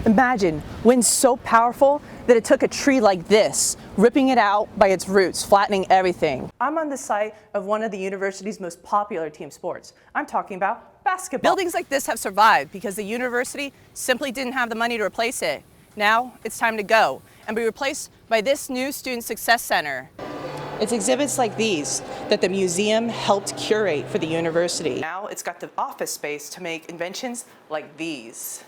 Imagine winds so powerful that it took a tree like this, ripping it out by its roots, flattening everything. I'm on the site of one of the university's most popular team sports. I'm talking about basketball. Buildings like this have survived because the university simply didn't have the money to replace it. Now it's time to go and be replaced by this new Student Success Center. It's exhibits like these that the museum helped curate for the university. Now it's got the office space to make inventions like these.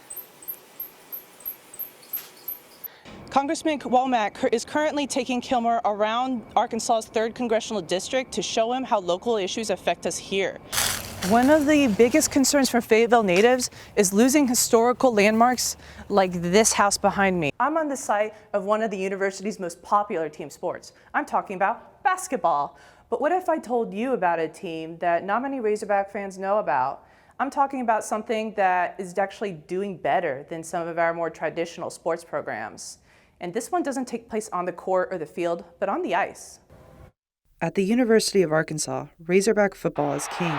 Congressman Womack is currently taking Kilmer around Arkansas's 3rd Congressional District to show him how local issues affect us here. One of the biggest concerns for Fayetteville natives is losing historical landmarks like this house behind me. I'm on the site of one of the university's most popular team sports. I'm talking about basketball. But what if I told you about a team that not many Razorback fans know about? I'm talking about something that is actually doing better than some of our more traditional sports programs. And this one doesn't take place on the court or the field, but on the ice. At the University of Arkansas, Razorback football is king.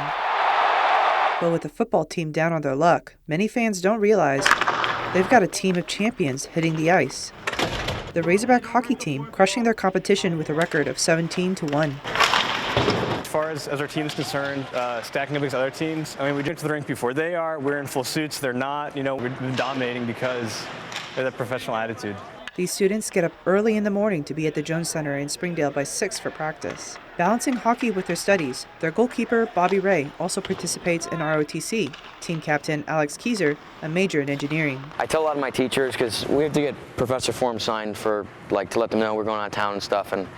But with the football team down on their luck, many fans don't realize they've got a team of champions hitting the ice. The Razorback hockey team crushing their competition with a record of 17-1. As far as our team's concerned, stacking up against other teams, I mean, we get to the rink before they are. We're in full suits. They're not. We're dominating because of that professional attitude. These students get up early in the morning to be at the Jones Center in Springdale by 6 for practice. Balancing hockey with their studies, their goalkeeper, Bobby Ray, also participates in ROTC. Team captain Alex Keyser, a major in engineering. I tell a lot of my teachers, because we have to get professor forms signed for, to let them know we're going out of town and stuff, and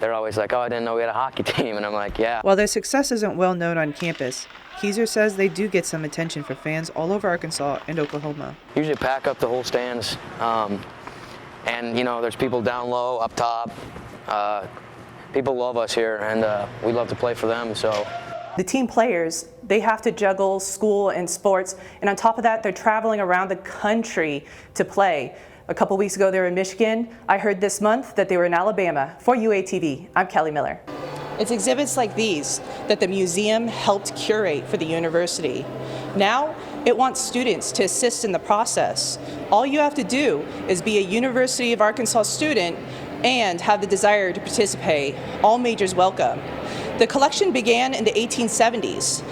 they're always like, oh, I didn't know we had a hockey team, and I'm like, yeah. While their success isn't well known on campus, Keyser says they do get some attention from fans all over Arkansas and Oklahoma. Usually pack up the whole stands. And, there's people down low, up top. People love us here, and we love to play for them, so. The team players, they have to juggle school and sports, and on top of that, they're traveling around the country to play. A couple weeks ago, they were in Michigan. I heard this month that they were in Alabama. For UATV, I'm Kelly Miller. It's exhibits like these that the museum helped curate for the university. Now, it wants students to assist in the process. All you have to do is be a University of Arkansas student and have the desire to participate. All majors welcome. The collection began in the 1870s,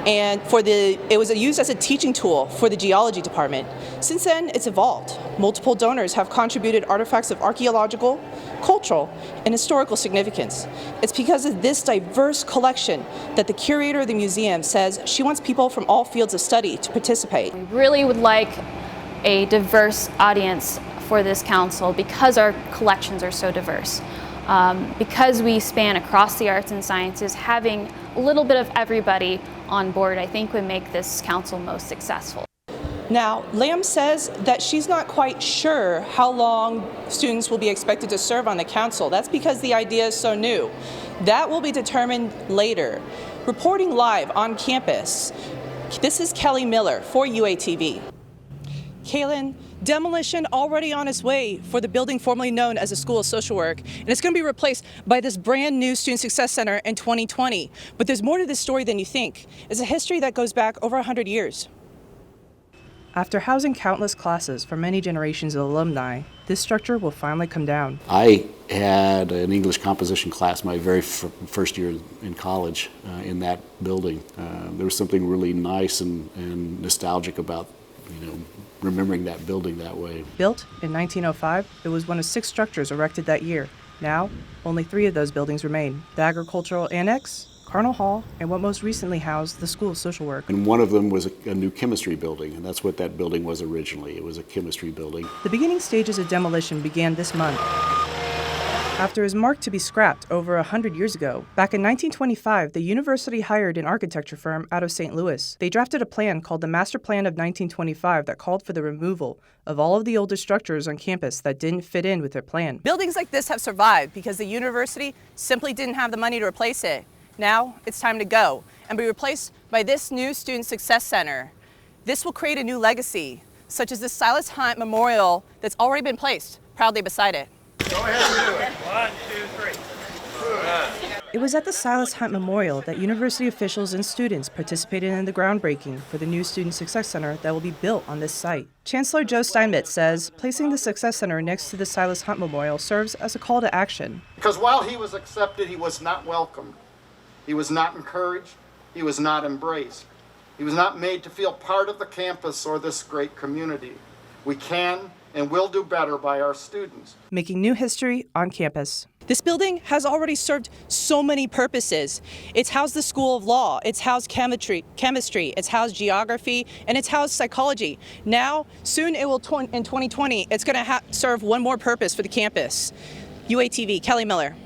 and it was used as a teaching tool for the geology department. Since then, it's evolved. Multiple donors have contributed artifacts of archaeological, cultural, and historical significance. It's because of this diverse collection that the curator of the museum says she wants people from all fields of study to participate. We really would like a diverse audience for this council because our collections are so diverse. Because we span across the arts and sciences, having a little bit of everybody on board, I think, would make this council most successful. Now, Lamb says that she's not quite sure how long students will be expected to serve on the council. That's because the idea is so new. That will be determined later. Reporting live on campus, this is Kelly Miller for UATV. Kaylin, demolition already on its way for the building formerly known as the School of Social Work, and it's going to be replaced by this brand new Student Success Center in 2020. But there's more to this story than you think. It's a history that goes back over 100 years. After housing countless classes for many generations of alumni, this structure will finally come down. I had an English composition class my very first year in college in that building. There was something really nice and nostalgic about, remembering that building that way. Built in 1905, it was one of 6 structures erected that year. Now, only 3 of those buildings remain: the Agricultural Annex, Carnell Hall, and what most recently housed the School of Social Work. And one of them was a new chemistry building, and that's what that building was originally. It was a chemistry building. The beginning stages of demolition began this month. After it was marked to be scrapped over 100 years ago, back in 1925, the university hired an architecture firm out of St. Louis. They drafted a plan called the Master Plan of 1925 that called for the removal of all of the older structures on campus that didn't fit in with their plan. Buildings like this have survived because the university simply didn't have the money to replace it. Now it's time to go and be replaced by this new Student Success Center. This will create a new legacy, such as the Silas Hunt Memorial that's already been placed proudly beside it. Go ahead and do it. 1, 2, 3. It was at the Silas Hunt Memorial that university officials and students participated in the groundbreaking for the new Student Success Center that will be built on this site. Chancellor Joe Steinmetz says placing the Success Center next to the Silas Hunt Memorial serves as a call to action. Because while he was accepted, he was not welcomed. He was not encouraged. He was not embraced. He was not made to feel part of the campus or this great community. We can and will do better by our students. Making new history on campus. This building has already served so many purposes. It's housed the School of Law, it's housed chemistry, it's housed geography, and it's housed psychology. Now, soon it will, in 2020, it's gonna serve one more purpose for the campus. UATV, Kelly Miller.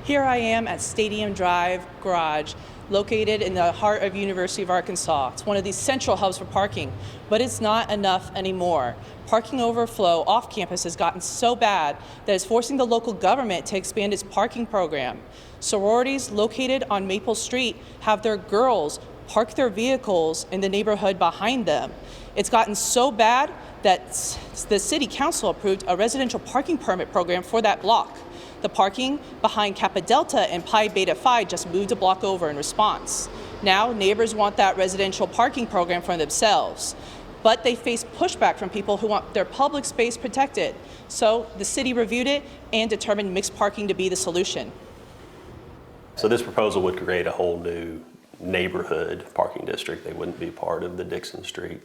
Here I am at Stadium Drive Garage, located in the heart of University of Arkansas. It's one of these central hubs for parking, but it's not enough anymore. Parking overflow off campus has gotten so bad that it's forcing the local government to expand its parking program. Sororities located on Maple Street have their girls park their vehicles in the neighborhood behind them. It's gotten so bad that the city council approved a residential parking permit program for that block. The parking behind Kappa Delta and Pi Beta Phi just moved a block over in response. Now neighbors want that residential parking program for themselves, but they face pushback from people who want their public space protected. So the city reviewed it and determined mixed parking to be the solution. So this proposal would create a whole new neighborhood parking district. They wouldn't be part of the Dixon Street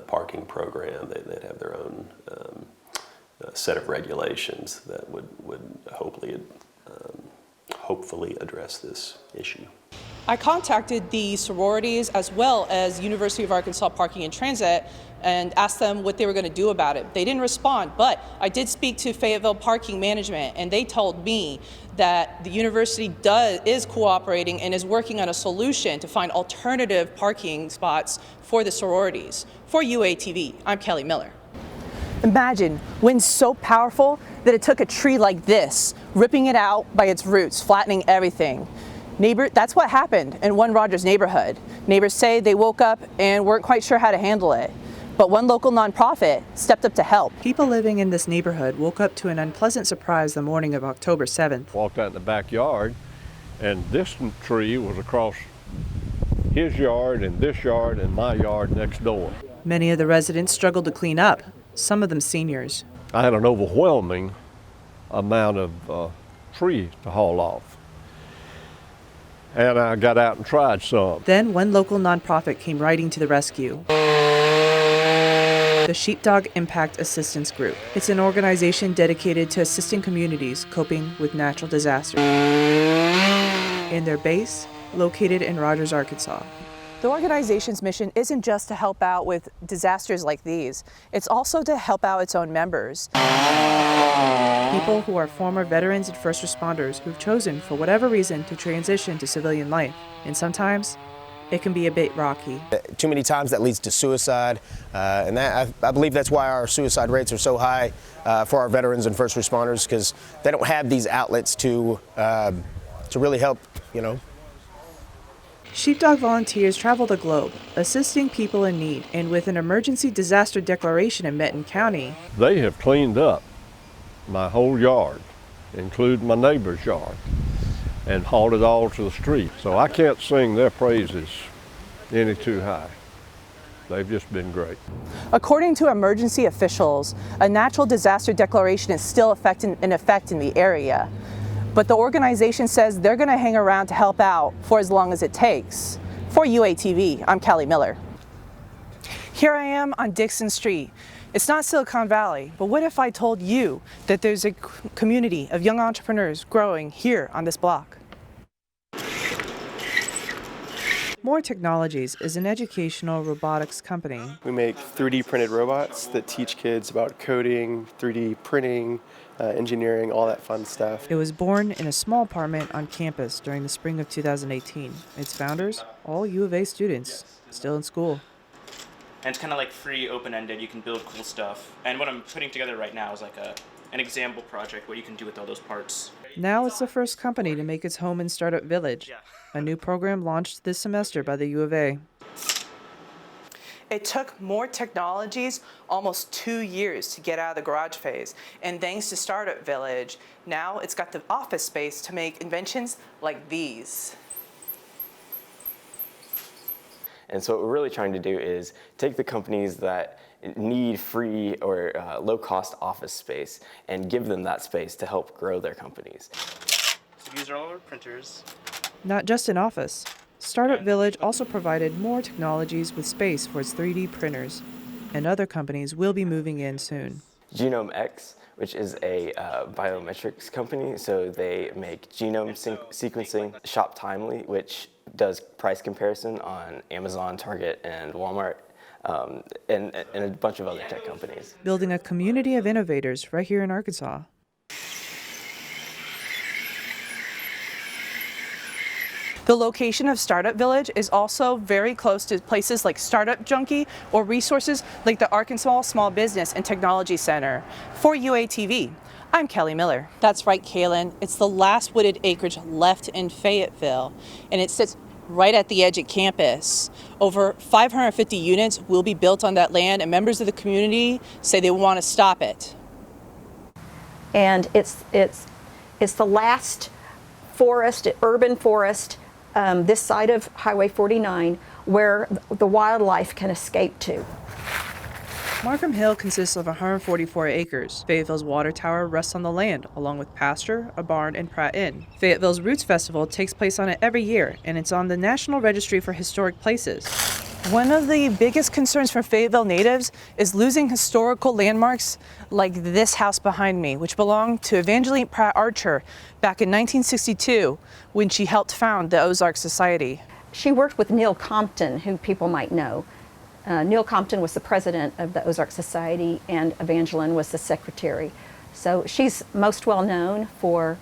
parking program. They'd have their own set of regulations that would hopefully address this issue. I contacted the sororities as well as University of Arkansas Parking and Transit and asked them what they were going to do about it. They didn't respond, but I did speak to Fayetteville Parking Management, and they told me that the university is cooperating and is working on a solution to find alternative parking spots for the sororities. For UATV, I'm Kelly Miller. Imagine winds so powerful that it took a tree like this, ripping it out by its roots, flattening everything. That's what happened in one Rogers neighborhood. Neighbors say they woke up and weren't quite sure how to handle it. But one local nonprofit stepped up to help. People living in this neighborhood woke up to an unpleasant surprise the morning of October 7th. Walked out in the backyard, and this tree was across his yard and this yard and my yard next door. Many of the residents struggled to clean up, some of them seniors. I had an overwhelming amount of trees to haul off. And I got out and tried some. Then one local nonprofit came riding to the rescue. The Sheepdog Impact Assistance Group. It's an organization dedicated to assisting communities coping with natural disasters. And their base, located in Rogers, Arkansas. The organization's mission isn't just to help out with disasters like these, it's also to help out its own members. People who are former veterans and first responders who've chosen, for whatever reason, to transition to civilian life. And sometimes, it can be a bit rocky. Too many times that leads to suicide, and I believe that's why our suicide rates are so high for our veterans and first responders, because they don't have these outlets to really help, you know. Sheepdog volunteers travel the globe, assisting people in need, and with an emergency disaster declaration in Benton County, They have cleaned up my whole yard, including my neighbor's yard, and hauled it all to the street. So I can't sing their praises any too high. They've just been great. according to emergency officials, a natural disaster declaration is still in effect in the area. But the organization says they're going to hang around to help out for as long as it takes. For UATV, I'm Kelly Miller. Here I am on Dixon Street. It's not Silicon Valley, but what if I told you that there's a community of young entrepreneurs growing here on this block? More Technologies is an educational robotics company. We make 3D printed robots that teach kids about coding, 3D printing, engineering, all that fun stuff. It was born in a small apartment on campus during the spring of 2018. Its founders, all U of A students, still in school. And it's kind of like free, open-ended. You can build cool stuff. And what I'm putting together right now is like an example project, what you can do with all those parts. Now it's the first company to make its home in Startup Village, a new program launched this semester by the U of A. It took more technologies almost 2 years to get out of the garage phase. And thanks to Startup Village, now it's got the office space to make inventions like these. And so what we're really trying to do is take the companies that need free or low-cost office space and give them that space to help grow their companies. So these are all our printers. Not just in office. Startup Village also provided more technologies with space for its 3D printers, and other companies will be moving in soon. Genome X, which is a biometrics company, so they make genome sequencing. Shop Timely, which does price comparison on Amazon, Target, and Walmart, and a bunch of other tech companies. Building a community of innovators right here in Arkansas. The location of Startup Village is also very close to places like Startup Junkie or resources like the Arkansas Small Business and Technology Center. For UATV, I'm Kelly Miller. That's right, Kaylin. It's the last wooded acreage left in Fayetteville, and it sits right at the edge of campus. Over 550 units will be built on that land, and members of the community say they want to stop it. And it's the last forest, urban forest, this side of Highway 49, where the wildlife can escape to. Markham Hill consists of 144 acres. Fayetteville's water tower rests on the land, along with pasture, a barn, and Pratt Inn. Fayetteville's Roots Festival takes place on it every year, and it's on the National Registry for Historic Places. One of the biggest concerns for Fayetteville natives is losing historical landmarks like this house behind me, which belonged to Evangeline Pratt Archer back in 1962 when she helped found the Ozark Society. She worked with Neil Compton, who people might know. Neil Compton was the president of the Ozark Society, and Evangeline was the secretary. So she's most well known for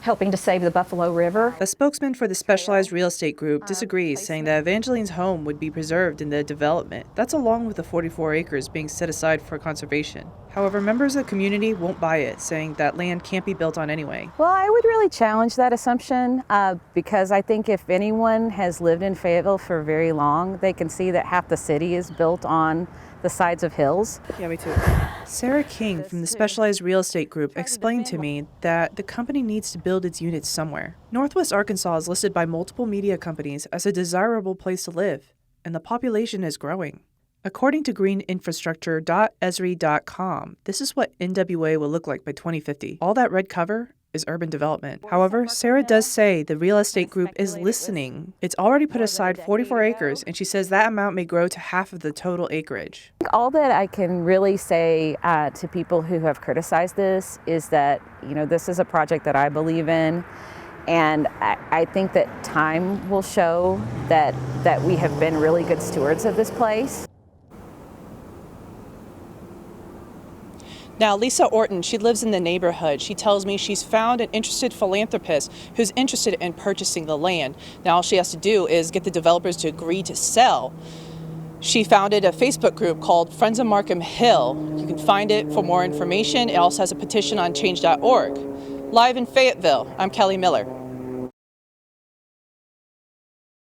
helping to save the Buffalo River. A spokesman for the Specialized Real Estate Group disagrees, saying that Evangeline's home would be preserved in the development. That's along with the 44 acres being set aside for conservation. However, members of the community won't buy it, saying that land can't be built on anyway. Well, I would really challenge that assumption because I think if anyone has lived in Fayetteville for very long, they can see that half the city is built on the sides of hills. Yeah, me too. Sarah King from the Specialized Real Estate Group explained to me that the company needs to build its units somewhere. Northwest Arkansas is listed by multiple media companies as a desirable place to live, and the population is growing. According to greeninfrastructure.esri.com, this is what NWA will look like by 2050. All that red cover is urban development. However, Sarah does say the real estate group is listening. It's already put aside 44 acres, and she says that amount may grow to half of the total acreage. All that I can really say to people who have criticized this is that, this is a project that I believe in, and I think that time will show that we have been really good stewards of this place. Now, Lisa Orton, she lives in the neighborhood. She tells me she's found an interested philanthropist who's interested in purchasing the land. Now, all she has to do is get the developers to agree to sell. She founded a Facebook group called Friends of Markham Hill. You can find it for more information. It also has a petition on change.org. Live in Fayetteville, I'm Kelly Miller.